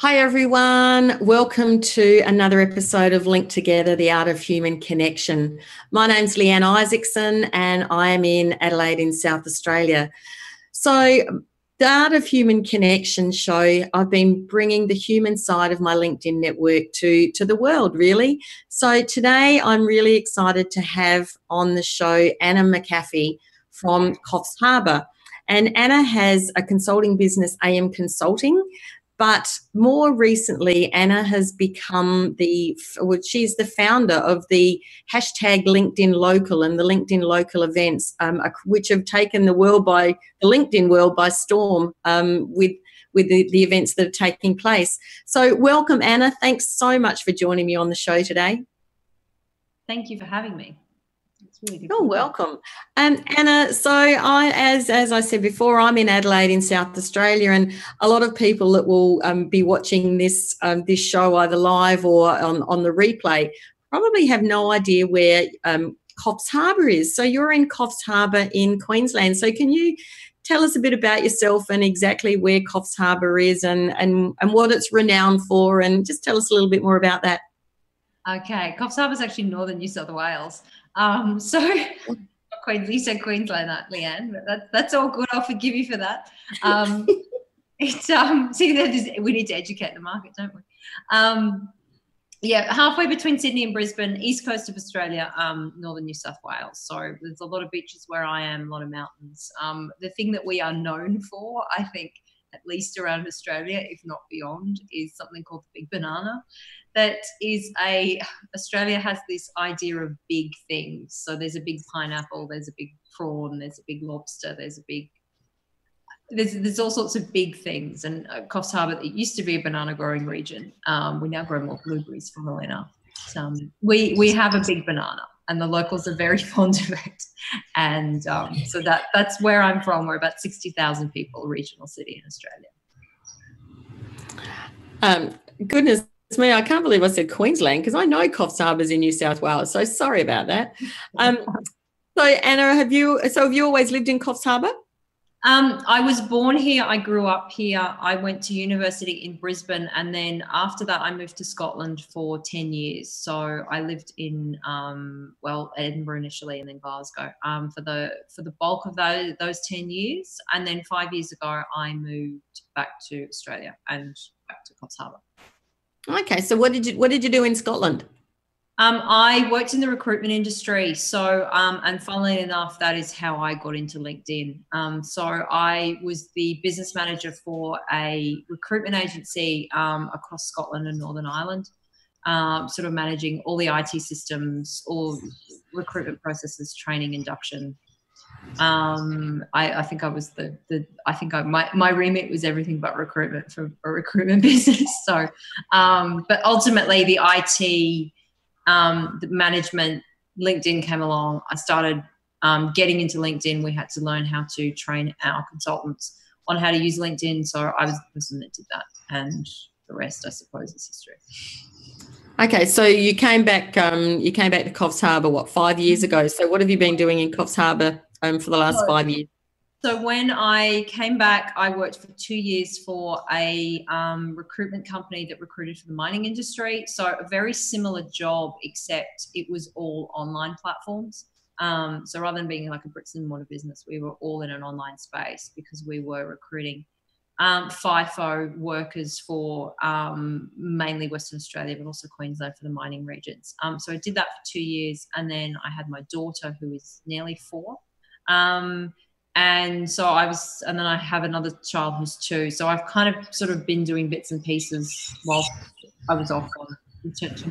Hi everyone, welcome to another episode of Linked Together, the Art of Human Connection. My name's Leanne Isaacson and I am in Adelaide in South Australia. So the Art of Human Connection show, I've been bringing the human side of my LinkedIn network to the world really. So today I'm really excited to have on the show Anna McAfee from Coffs Harbour. And Anna has a consulting business, AM Consulting. But more recently, Anna has become she's the founder of the hashtag LinkedIn Local and the LinkedIn Local events, which have taken the LinkedIn world by storm with the events that are taking place. So welcome, Anna. Thanks so much for joining me on the show today. Thank you for having me. Really good. You're welcome. Anna, so as I said before, I'm in Adelaide in South Australia, and a lot of people that will be watching this show either live or on the replay probably have no idea where Coffs Harbour is. So you're in Coffs Harbour in Queensland. So can you tell us a bit about yourself and exactly where Coffs Harbour is and what it's renowned for, and just tell us a little bit more about that? Okay, Coffs Harbour is actually northern New South Wales. So you said Queensland, Leanne, but that's all good. I'll forgive you for that. We need to educate the market, don't we? Yeah, halfway between Sydney and Brisbane, east coast of Australia, northern New South Wales. So there's a lot of beaches where I am, a lot of mountains. The thing that we are known for, I think, at least around Australia, if not beyond, is something called the Big Banana. Australia has this idea of big things. So there's a big pineapple, there's a big prawn, there's a big lobster, there's all sorts of big things. And Coffs Harbour, it used to be a banana growing region. We now grow more blueberries, funnily enough. We have a big banana, and the locals are very fond of it. And so that's where I'm from. We're about 60,000 people, a regional city in Australia. Goodness me, I can't believe I said Queensland because I know Coffs Harbour's in New South Wales. So sorry about that. So Anna, have you always lived in Coffs Harbour? I was born here. I grew up here. I went to university in Brisbane, and then after that, I moved to Scotland for 10 years. So I lived in Edinburgh initially, and then Glasgow for the bulk of those 10 years. And then 5 years ago, I moved back to Australia and back to Coffs Harbour. Okay, so what did you do in Scotland? I worked in the recruitment industry. So, and funnily enough, that is how I got into LinkedIn. So I was the business manager for a recruitment agency across Scotland and Northern Ireland, sort of managing all the IT systems, all recruitment processes, training, induction. I think I was my remit was everything but recruitment for a recruitment business. So, but ultimately the IT, the management, LinkedIn came along. I started getting into LinkedIn. We had to learn how to train our consultants on how to use LinkedIn. So I was the person that did that, and the rest, I suppose, is history. Okay, so you came back to Coffs Harbour, 5 years ago? So what have you been doing in Coffs Harbour for the last 5 years? So when I came back, I worked for 2 years for a recruitment company that recruited for the mining industry. So a very similar job, except it was all online platforms. So rather than being like a bricks and mortar business, we were all in an online space because we were recruiting FIFO workers for mainly Western Australia, but also Queensland for the mining regions. So I did that for 2 years, and then I had my daughter, who is nearly 4. And then I have another child who's 2. So I've kind of sort of been doing bits and pieces while I was off on maternity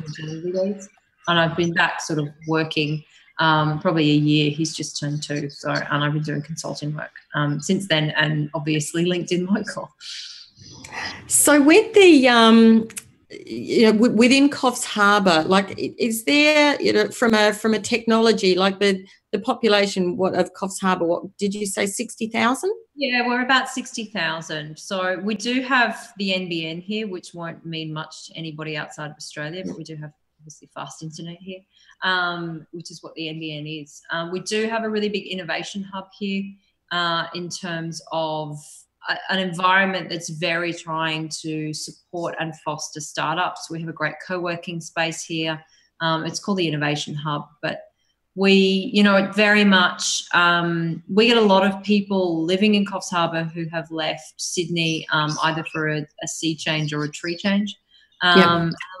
days. And I've been back sort of working probably a year. He's just turned 2. So, and I've been doing consulting work since then, and obviously LinkedIn Local. So with the, within Coffs Harbour, like, is there, from a technology, like the population of Coffs Harbour, what did you say, 60,000? Yeah, we're about 60,000. So we do have the NBN here, which won't mean much to anybody outside of Australia, but we do have obviously fast internet here, which is what the NBN is. We do have a really big innovation hub here in terms of an environment that's very trying to support and foster startups. We have a great co-working space here. It's called the Innovation Hub, but we, it very much, we get a lot of people living in Coffs Harbour who have left Sydney either for a sea change or a tree change,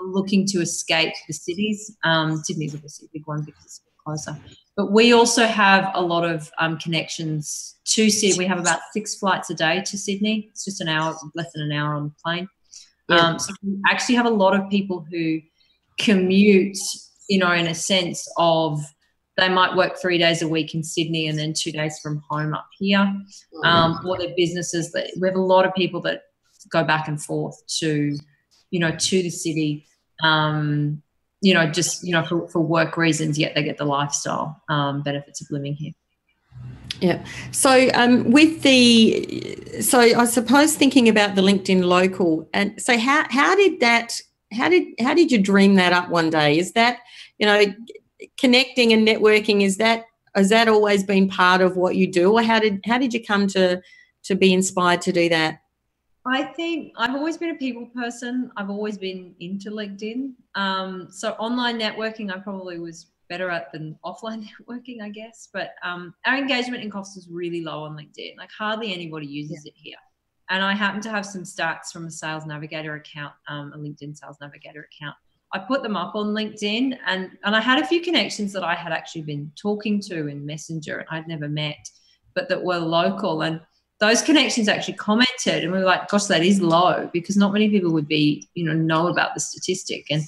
looking to escape the cities. Sydney's obviously a big one because it's a bit closer. But we also have a lot of connections to Sydney. We have about 6 flights a day to Sydney. It's just an hour, less than an hour on the plane. So we actually have a lot of people who commute, in a sense of they might work 3 days a week in Sydney and then 2 days from home up here, or their businesses. We have a lot of people that go back and forth to, to the city, for work reasons, yet they get the lifestyle benefits of living here. Yeah. So I suppose thinking about the LinkedIn Local, and so how did you dream that up one day? Is that, connecting and networking, has that always been part of what you do, or how did you come to be inspired to do that? I think I've always been a people person. I've always been into LinkedIn. So online networking I probably was better at than offline networking, I guess. But our engagement in Coffs is really low on LinkedIn. Like hardly anybody uses it here. And I happen to have some stats from a Sales Navigator account, a LinkedIn Sales Navigator account. I put them up on LinkedIn, and I had a few connections that I had actually been talking to in Messenger and I'd never met, but that were local. And those connections actually commented, and we were like, gosh, that is low, because not many people would be, know about the statistic. And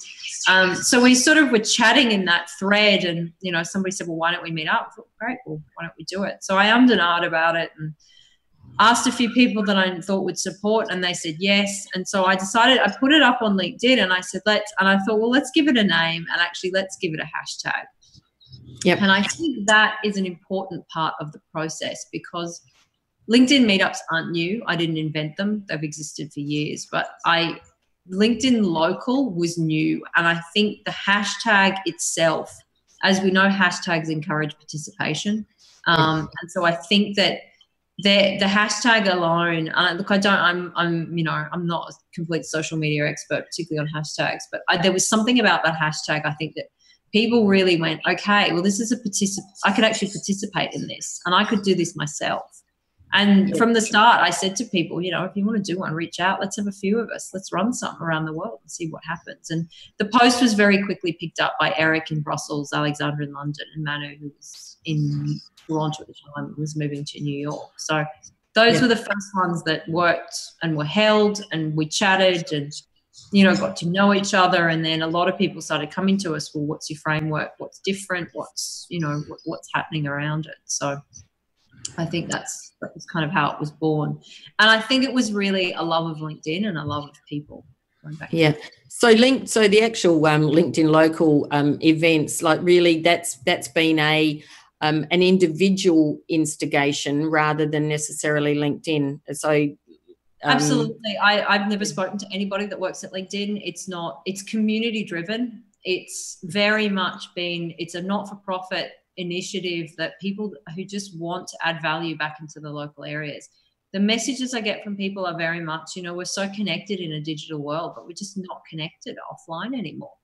so we sort of were chatting in that thread, and, somebody said, well, why don't we meet up? I thought, great, well, why don't we do it? So I ummed and ahed about it and asked a few people that I thought would support, and they said yes. And so I decided, I put it up on LinkedIn, and I said, I thought, well, let's give it a name, and actually let's give it a hashtag. Yep. And I think that is an important part of the process, because LinkedIn meetups aren't new. I didn't invent them. They've existed for years. But LinkedIn Local was new. And I think the hashtag itself, as we know, hashtags encourage participation. And so I think that the hashtag alone, look, I'm not a complete social media expert, particularly on hashtags, but there was something about that hashtag, I think, that people really went, okay, well, this is I could actually participate in this, and I could do this myself. And from the start, I said to people, if you want to do one, reach out. Let's have a few of us. Let's run something around the world and see what happens. And the post was very quickly picked up by Eric in Brussels, Alexandra in London, and Manu, who was in Toronto at the time, was moving to New York. So those were the first ones that worked and were held, and we chatted and, got to know each other. And then a lot of people started coming to us, well, what's your framework? What's different? What's happening around it? So I think that was kind of how it was born. And I think it was really a love of LinkedIn and a love of people. Yeah. So the actual LinkedIn Local events, like really that's been an individual instigation rather than necessarily LinkedIn. So absolutely. I've never spoken to anybody that works at LinkedIn. It's community driven. It's very much it's a not-for-profit initiative that people who just want to add value back into the local areas. The messages I get from people are very much, we're so connected in a digital world, but we're just not connected offline anymore.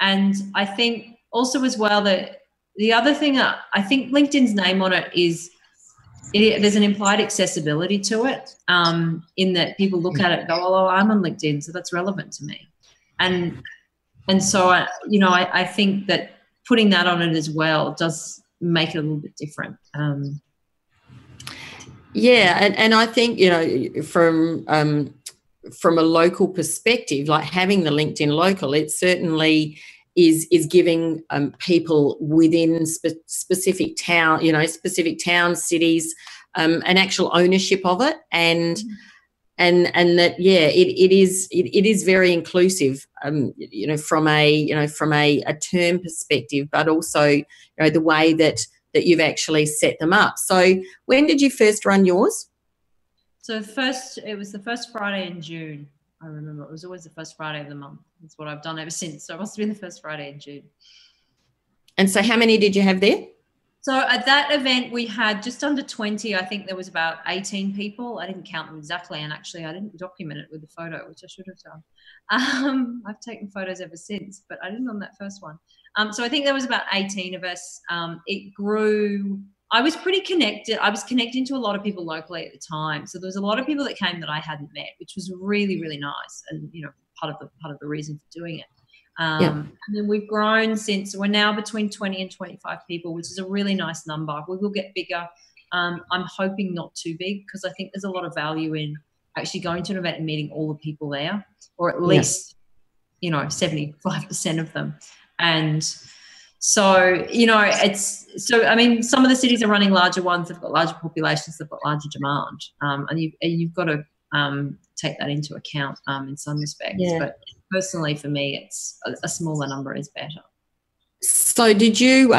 And I think also as well that the other thing, I think LinkedIn's name on it is, there's an implied accessibility to it, in that people look at it and go, oh, I'm on LinkedIn, so that's relevant to me. And so, I think that putting that on it as well does make it a little bit different. And I think, from a local perspective, like having the LinkedIn Local, it certainly is giving people within specific towns, cities, an actual ownership of it, and that it is very inclusive, from a term perspective, but also the way that you've actually set them up. So when did you first run yours? So it was the first Friday in June. I remember it was always the first Friday of the month. That's what I've done ever since. So it must have been the first Friday in June. And so how many did you have there? So at that event, we had just under 20. I think there was about 18 people. I didn't count them exactly, and actually I didn't document it with a photo, which I should have done. I've taken photos ever since, but I didn't on that first one. So I think there was about 18 of us. It grew. I was pretty connected. I was connecting to a lot of people locally at the time. So there was a lot of people that came that I hadn't met, which was really, really nice, and part of the reason for doing it. And then we've grown since. We're now between 20 and 25 people, which is a really nice number. We will get bigger. I'm hoping not too big, because I think there's a lot of value in actually going to an event and meeting all the people there, or at least 75% of them. And so I mean, some of the cities are running larger ones. They've got larger populations. They've got larger demand, and you've got to take that into account in some respects. But personally, for me, it's a smaller number is better. So did you?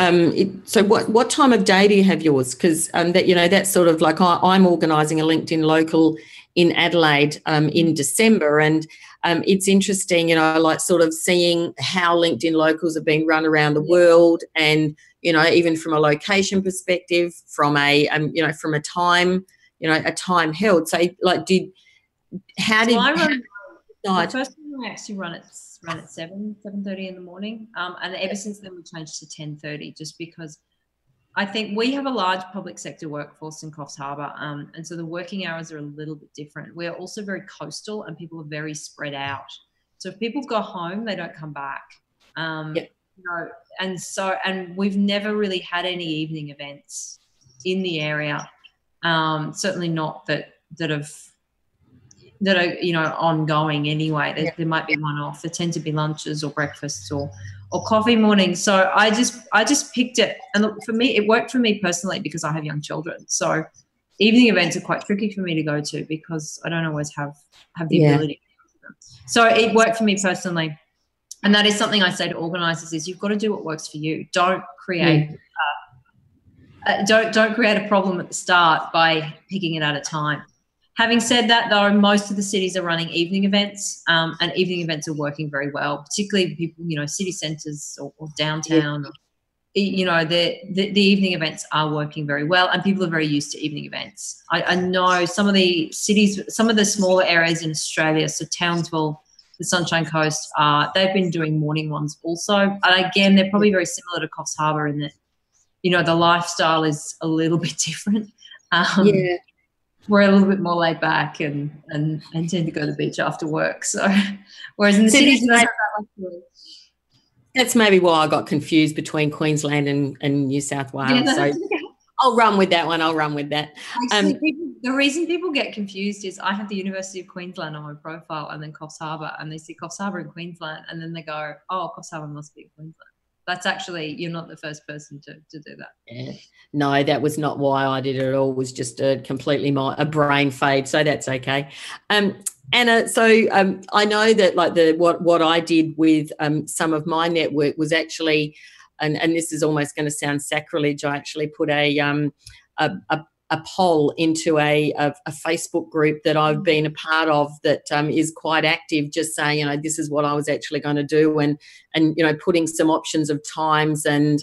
So what time of day do you have yours? Because that's sort of like I'm organising a LinkedIn local in Adelaide in December, and it's interesting, like sort of seeing how LinkedIn locals have been run around the world, and even from a location perspective, from a from a time held. So like, the first one I actually run at 7:30 in the morning, and ever since then we changed to 10:30, just because I think we have a large public sector workforce in Coffs Harbour, and so the working hours are a little bit different. We're also very coastal, and people are very spread out. So if people go home, they don't come back. And we've never really had any evening events in the area. Certainly not that are ongoing anyway. There might be one off. There tend to be lunches or breakfasts or coffee mornings. So I just picked it, and look, for me, it worked for me personally because I have young children. So evening events are quite tricky for me to go to because I don't always have the ability to go to them. So it worked for me personally, and that is something I say to organisers: is you've got to do what works for you. Don't create don't create a problem at the start by picking it at a time. Having said that, though, most of the cities are running evening events, and evening events are working very well, particularly people, city centres or downtown. The evening events are working very well, and people are very used to evening events. I know some of the cities, some of the smaller areas in Australia, so Townsville, the Sunshine Coast, they've been doing morning ones also. And again, they're probably very similar to Coffs Harbour in that, the lifestyle is a little bit different. We're a little bit more laid back and tend to go to the beach after work. So, whereas in the cities, you don't have that luxury. That's maybe why I got confused between Queensland and New South Wales. So I'll run with that one. Actually, the reason people get confused is I have the University of Queensland on my profile and then Coffs Harbour, and they see Coffs Harbour in Queensland, and then they go, oh, Coffs Harbour must be in Queensland. That's actually, you're not the first person to do that. Yeah. No, that was not why I did it at all. It was just completely a brain fade. So that's okay. Anna, so I know that like what I did with some of my network was actually, and this is almost going to sound sacrilege, I actually put a poll into a Facebook group that I've been a part of that is quite active, just saying, this is what I was actually going to do, and putting some options of times and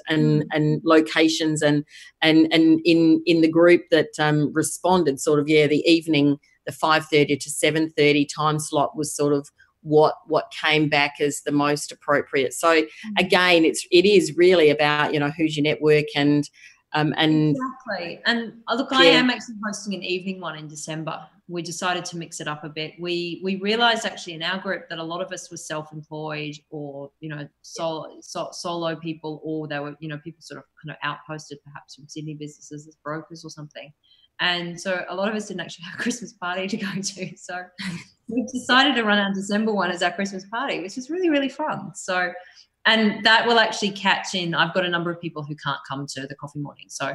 locations and in the group that responded, sort of, the evening, the 5:30 to 7:30 time slot was sort of what came back as the most appropriate. So again, it is really about who's your network and exactly. And look, I am actually hosting an evening one in December. We decided to mix it up a bit. We realized actually in our group that a lot of us were self-employed or solo people, or they were people sort of kind of outposted perhaps from Sydney businesses as brokers or something. And so a lot of us didn't actually have a Christmas party to go to. So we decided to run our December one as our Christmas party, which is really, really fun. So, and that will actually catch in. I've got a number of people who can't come to the coffee morning. So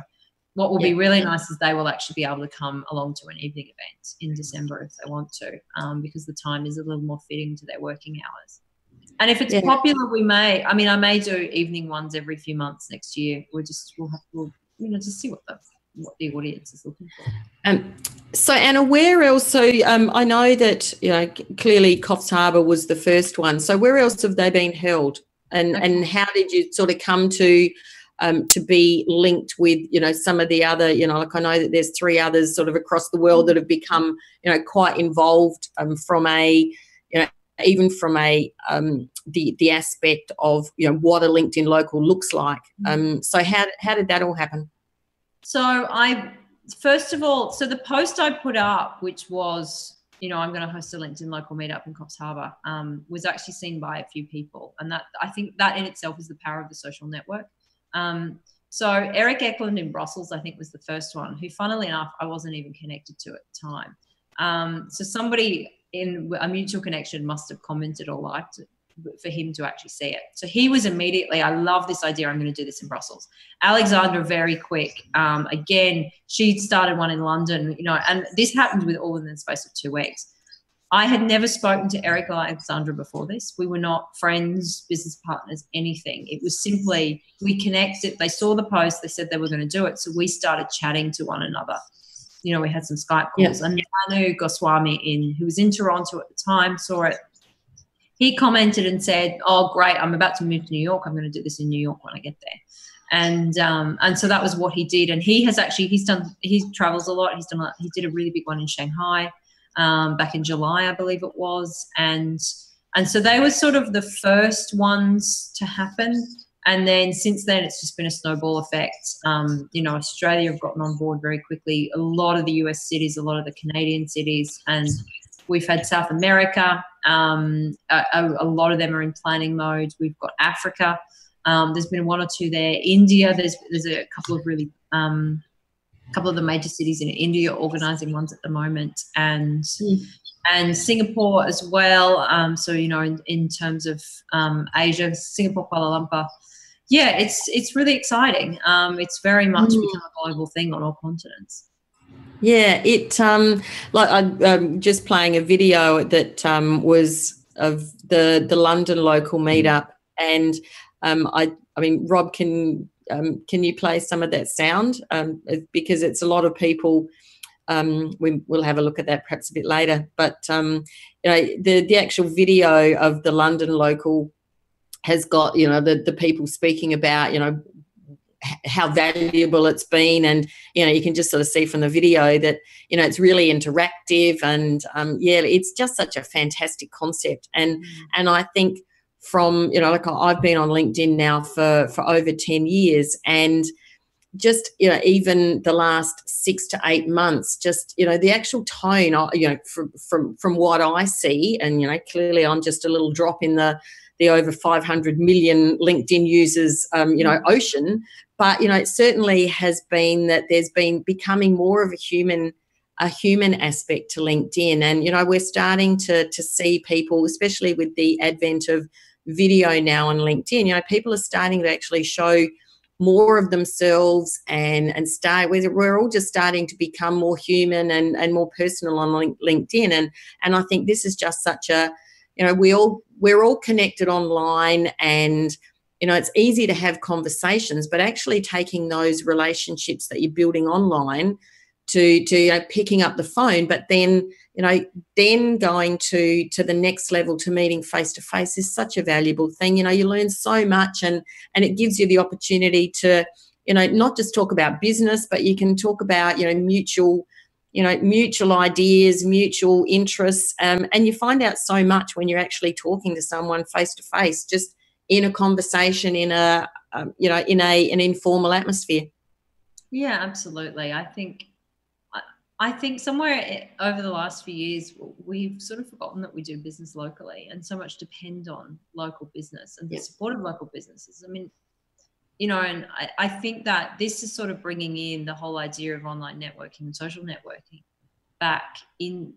what will be really nice is they will actually be able to come along to an evening event in December if they want to, because the time is a little more fitting to their working hours. And if it's popular, I may do evening ones every few months next year. We'll just see what the audience is looking for. So Anna, where else? So I know that clearly Coffs Harbour was the first one. So where else have they been held? And how did you sort of come to to be linked with, some of the other, like I know that there's 3 others sort of across the world that have become, quite involved from a, even from a the aspect of, what a LinkedIn local looks like. So how did that all happen? So first of all, the post I put up, which was, I'm going to host a LinkedIn local meetup in Coffs Harbour, was actually seen by a few people. And that, I think that in itself is the power of the social network. So Eric Eklund in Brussels, I think, was the first one, who, funnily enough, I wasn't even connected to at the time. So somebody in a mutual connection must have commented or liked it for him to actually see it. So he was immediately, I love this idea, I'm going to do this in Brussels. Alexandra, very quick. Again, she started one in London, and this happened with all in the space of 2 weeks. I had never spoken to Eric or Alexandra before this. We were not friends, business partners, anything. It was simply, we connected. They saw the post. They said they were going to do it. So we started chatting to one another. We had some Skype calls. And Manu Goswami, who was in Toronto at the time, saw it. He commented and said, "Oh, great, I'm about to move to New York. I'm going to do this in New York when I get there." And so that was what he did. And he travels a lot. He did a really big one in Shanghai back in July, I believe it was. And so they were sort of the first ones to happen. And then since then, it's just been a snowball effect. Australia have gotten on board very quickly. A lot of the US cities, a lot of the Canadian cities, and we've had South America. A lot of them are in planning mode. We've got Africa. There's been 1 or 2 there. India, there's a couple of really couple of the major cities in India organising ones at the moment, and Singapore as well. So in terms of Asia, Singapore, Kuala Lumpur. Yeah, it's really exciting. It's very much become a global thing on all continents. Yeah, like I'm just playing a video that was of the London local meetup, and I mean, Rob, can you play some of that sound, because it's a lot of people. We'll have a look at that perhaps a bit later, but the actual video of the London local has got the people speaking about how valuable it's been, and you can just sort of see from the video that it's really interactive, and it's just such a fantastic concept. And I think from like I've been on LinkedIn now for over 10 years, and just even the last 6 to 8 months, just the actual tone, from what I see, and clearly I'm just a little drop in the over 500 million LinkedIn users ocean, but it certainly has been that there's been becoming more of a human aspect to LinkedIn. And we're starting to see people, especially with the advent of video now on LinkedIn, people are starting to actually show more of themselves and start. We're all just starting to become more human and more personal on LinkedIn, and I think this is just such a we're all connected online, and it's easy to have conversations, but actually taking those relationships that you're building online to picking up the phone, but then then going to the next level, to meeting face to face, is such a valuable thing. You learn so much, and it gives you the opportunity to not just talk about business, but you can talk about mutual ideas, mutual interests, and you find out so much when you're actually talking to someone face to face, just in a conversation, in a in an informal atmosphere. Yeah, absolutely. I think somewhere over the last few years, we've sort of forgotten that we do business locally, and so much depend on local business and the support of local businesses. I mean, and I think that this is sort of bringing in the whole idea of online networking and social networking back in,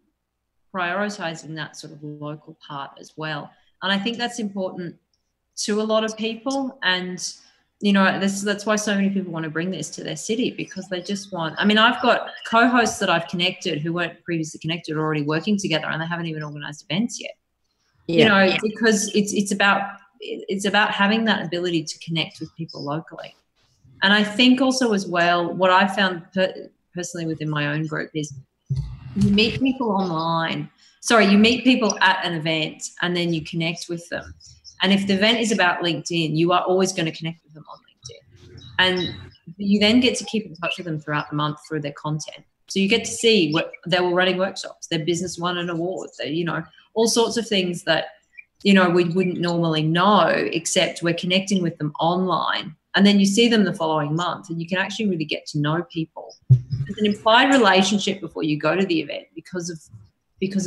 prioritizing that sort of local part as well. And I think that's important to a lot of people. And that's why so many people want to bring this to their city, because they just want, I mean, I've got co-hosts that I've connected who weren't previously connected, already working together, and they haven't even organized events yet. Because it's about having that ability to connect with people locally. And I think also as well, what I found personally within my own group is you meet people online. Sorry, you meet people at an event, and then you connect with them. And if the event is about LinkedIn, you are always going to connect with them on LinkedIn. And you then get to keep in touch with them throughout the month through their content. So you get to see what they were running workshops, their business won an award, they, all sorts of things that, we wouldn't normally know, except we're connecting with them online. And then you see them the following month, and you can actually really get to know people. There's an implied relationship before you go to the event because of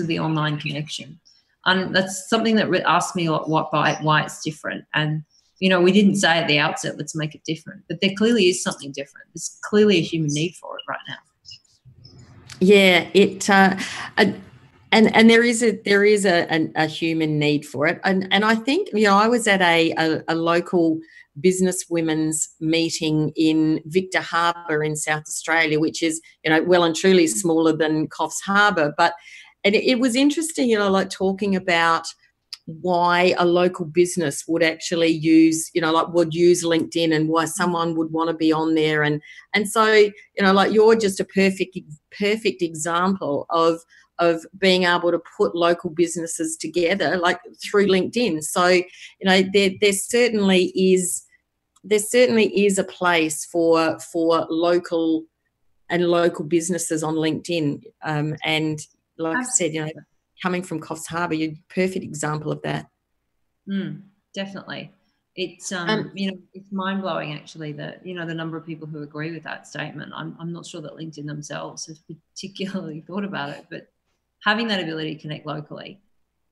the online connection. And that's something that asked me a lot why it's different. And, we didn't say at the outset, let's make it different. But there clearly is something different. There's clearly a human need for it right now. Yeah, and there is a human need for it, and I think I was at a local business women's meeting in Victor Harbour in South Australia, which is well and truly smaller than Coffs Harbour, but it was interesting, like talking about why a local business would actually use, would use LinkedIn, and why someone would want to be on there. And so, like you're just a perfect example of being able to put local businesses together, like through LinkedIn. So, there certainly is a place for local businesses on LinkedIn. And like I said, coming from Coffs Harbour, you're a perfect example of that. Definitely. It's it's mind-blowing actually that the number of people who agree with that statement. I'm not sure that LinkedIn themselves have particularly thought about it, but having that ability to connect locally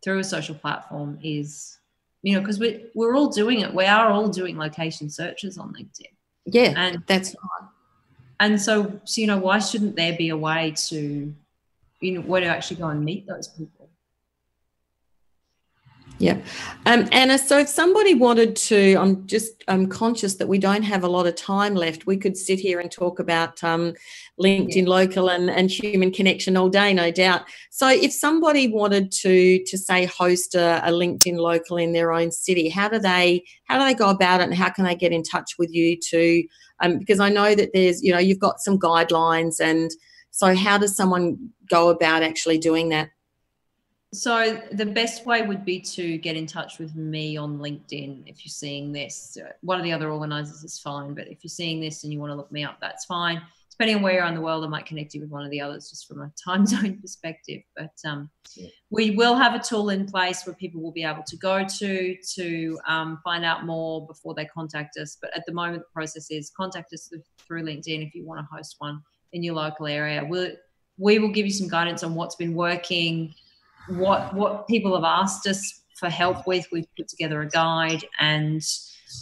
through a social platform is, because we're all doing it. We are all doing location searches on LinkedIn. Yeah, and that's right. And so why shouldn't there be a way to where to actually go and meet those people? Yeah. Anna, so if somebody wanted to, I'm conscious that we don't have a lot of time left. We could sit here and talk about LinkedIn Local and human connection all day, no doubt. So if somebody wanted to say host a LinkedIn Local in their own city, how do they go about it, and how can they get in touch with you to, because I know that there's, you've got some guidelines, and so how does someone go about actually doing that? So the best way would be to get in touch with me on LinkedIn. If you're seeing this, one of the other organisers is fine, but if you're seeing this and you want to look me up, that's fine. Depending on where you're in the world, I might connect you with one of the others just from a time zone perspective. But we will have a tool in place where people will be able to go to find out more before they contact us. But at the moment, the process is contact us through LinkedIn if you want to host one in your local area. We will give you some guidance on what's been working, what people have asked us for help with. We've put together a guide, and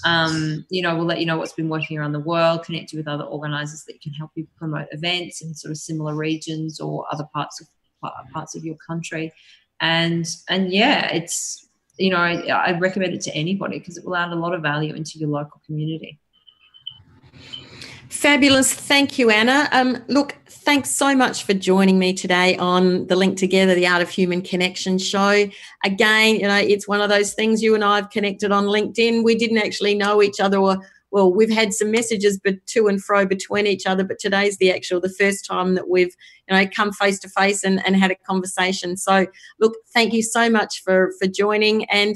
we'll let you know what's been working around the world, connect you with other organisers that can help you promote events in sort of similar regions or other parts of your country. And yeah, it's I recommend it to anybody because it will add a lot of value into your local community. Fabulous. Thank you, Anna. Look, thanks so much for joining me today on the Link Together, the Art of Human Connection show. Again, it's one of those things, you and I have connected on LinkedIn. We didn't actually know each other, well, we've had some messages to and fro between each other, but today's the first time that we've come face to face and had a conversation. So look, thank you so much for joining, and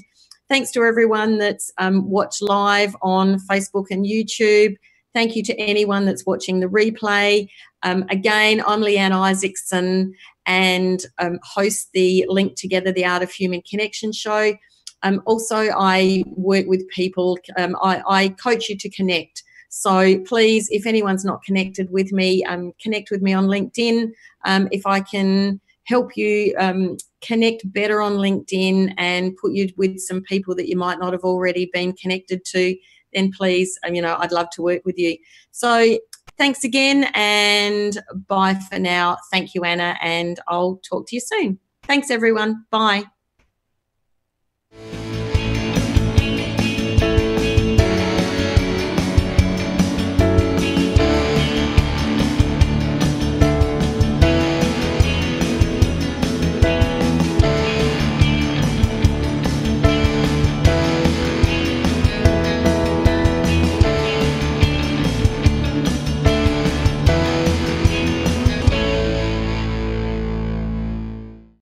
thanks to everyone that's watched live on Facebook and YouTube. Thank you to anyone that's watching the replay. Again, I'm Leanne Isaacson, and host the Link Together, the Art of Human Connection show. Also, I work with people. I coach you to connect. So please, if anyone's not connected with me, connect with me on LinkedIn. If I can help you connect better on LinkedIn and put you with some people that you might not have already been connected to, then please, I'd love to work with you. So thanks again, and bye for now. Thank you, Anna, and I'll talk to you soon. Thanks, everyone. Bye.